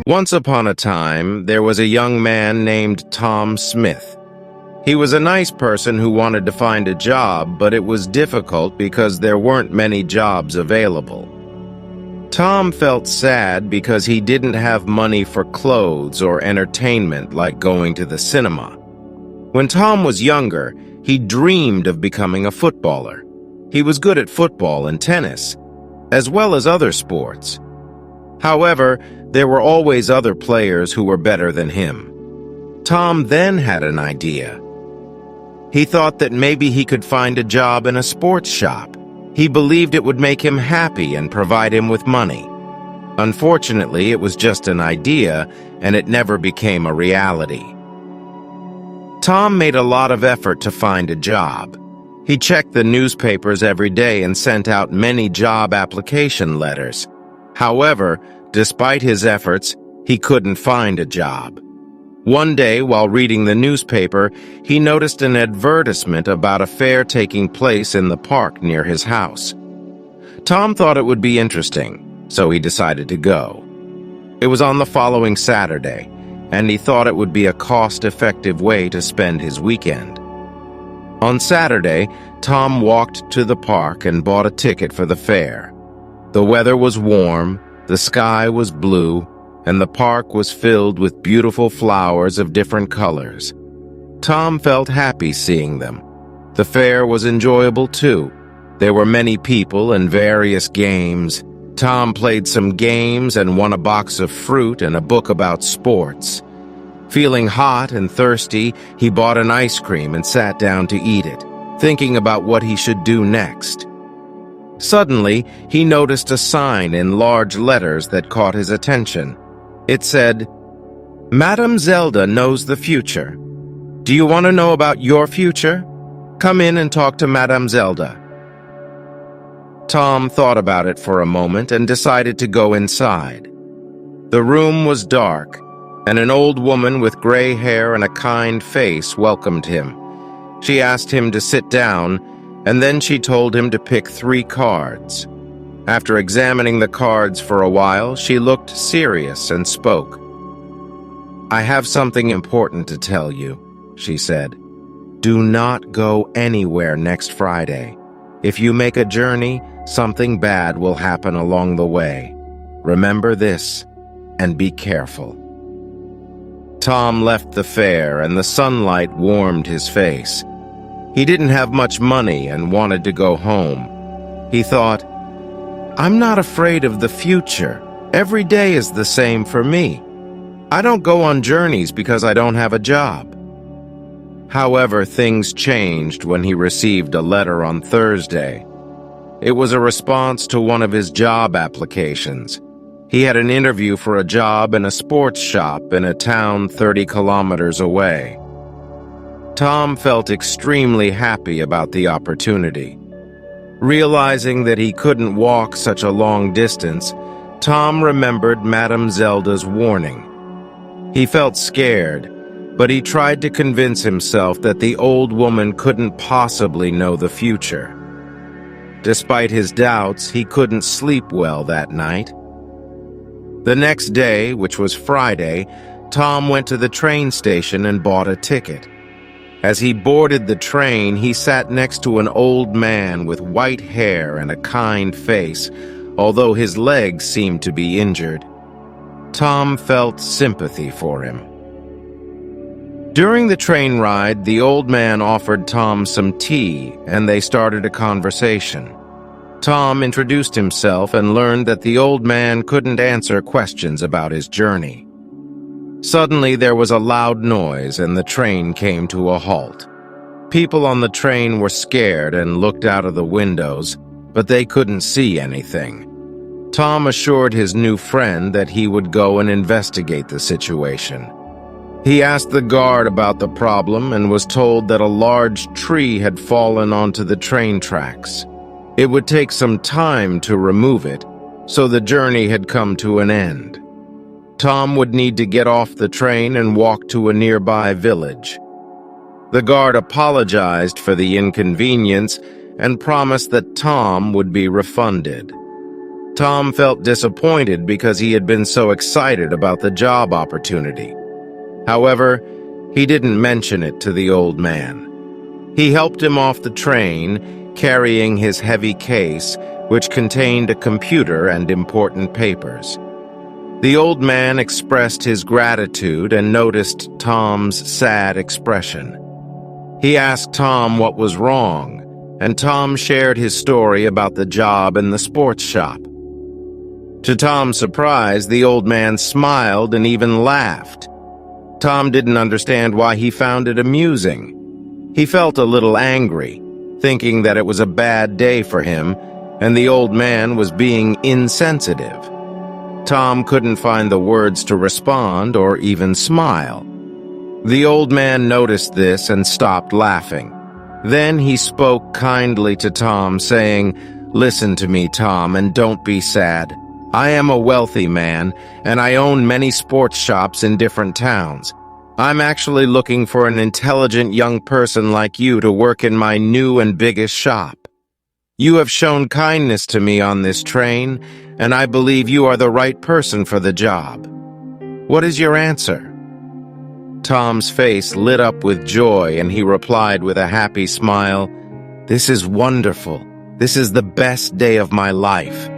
Once upon a time, there was a young man named Tom Smith. He was a nice person who wanted to find a job, but it was difficult because there weren't many jobs available. Tom felt sad because he didn't have money for clothes or entertainment like going to the cinema. When Tom was younger, he dreamed of becoming a footballer. He was good at football and tennis, as well as other sports. However, there were always other players who were better than him. Tom then had an idea. He thought that maybe he could find a job in a sports shop. He believed it would make him happy and provide him with money. Unfortunately, it was just an idea, and it never became a reality. Tom made a lot of effort to find a job. He checked the newspapers every day and sent out many job application letters. However, despite his efforts, he couldn't find a job. One day, while reading the newspaper, he noticed an advertisement about a fair taking place in the park near his house. Tom thought it would be interesting, so he decided to go. It was on the following Saturday, and he thought it would be a cost-effective way to spend his weekend. On Saturday, Tom walked to the park and bought a ticket for the fair. The weather was warm, the sky was blue, and the park was filled with beautiful flowers of different colors. Tom felt happy seeing them. The fair was enjoyable too. There were many people and various games. Tom played some games and won a box of fruit and a book about sports. Feeling hot and thirsty, he bought an ice cream and sat down to eat it, thinking about what he should do next. Suddenly, he noticed a sign in large letters that caught his attention. It said, "Madame Zelda knows the future. Do you want to know about your future? Come in and talk to Madame Zelda." Tom thought about it for a moment and decided to go inside. The room was dark, and an old woman with gray hair and a kind face welcomed him. She asked him to sit down, and then she told him to pick 3 cards. After examining the cards for a while, she looked serious and spoke. "I have something important to tell you," she said. "Do not go anywhere next Friday. If you make a journey, something bad will happen along the way. Remember this, and be careful." Tom left the fair, and the sunlight warmed his face. He didn't have much money and wanted to go home. He thought, "I'm not afraid of the future. Every day is the same for me. I don't go on journeys because I don't have a job." However, things changed when he received a letter on Thursday. It was a response to one of his job applications. He had an interview for a job in a sports shop in a town 30 kilometers away. Tom felt extremely happy about the opportunity. Realizing that he couldn't walk such a long distance, Tom remembered Madame Zelda's warning. He felt scared, but he tried to convince himself that the old woman couldn't possibly know the future. Despite his doubts, he couldn't sleep well that night. The next day, which was Friday, Tom went to the train station and bought a ticket. As he boarded the train, he sat next to an old man with white hair and a kind face, although his legs seemed to be injured. Tom felt sympathy for him. During the train ride, the old man offered Tom some tea, and they started a conversation. Tom introduced himself and learned that the old man couldn't answer questions about his journey. Suddenly, there was a loud noise and the train came to a halt. People on the train were scared and looked out of the windows, but they couldn't see anything. Tom assured his new friend that he would go and investigate the situation. He asked the guard about the problem and was told that a large tree had fallen onto the train tracks. It would take some time to remove it, so the journey had come to an end. Tom would need to get off the train and walk to a nearby village. The guard apologized for the inconvenience and promised that Tom would be refunded. Tom felt disappointed because he had been so excited about the job opportunity. However, he didn't mention it to the old man. He helped him off the train, carrying his heavy case, which contained a computer and important papers. The old man expressed his gratitude and noticed Tom's sad expression. He asked Tom what was wrong, and Tom shared his story about the job in the sports shop. To Tom's surprise, the old man smiled and even laughed. Tom didn't understand why he found it amusing. He felt a little angry, thinking that it was a bad day for him, and the old man was being insensitive. Tom couldn't find the words to respond or even smile. The old man noticed this and stopped laughing. Then he spoke kindly to Tom, saying, "Listen to me, Tom, and don't be sad. I am a wealthy man, and I own many sports shops in different towns. I'm actually looking for an intelligent young person like you to work in my new and biggest shop. You have shown kindness to me on this train, and I believe you are the right person for the job. What is your answer?" Tom's face lit up with joy, and he replied with a happy smile, "This is wonderful. This is the best day of my life.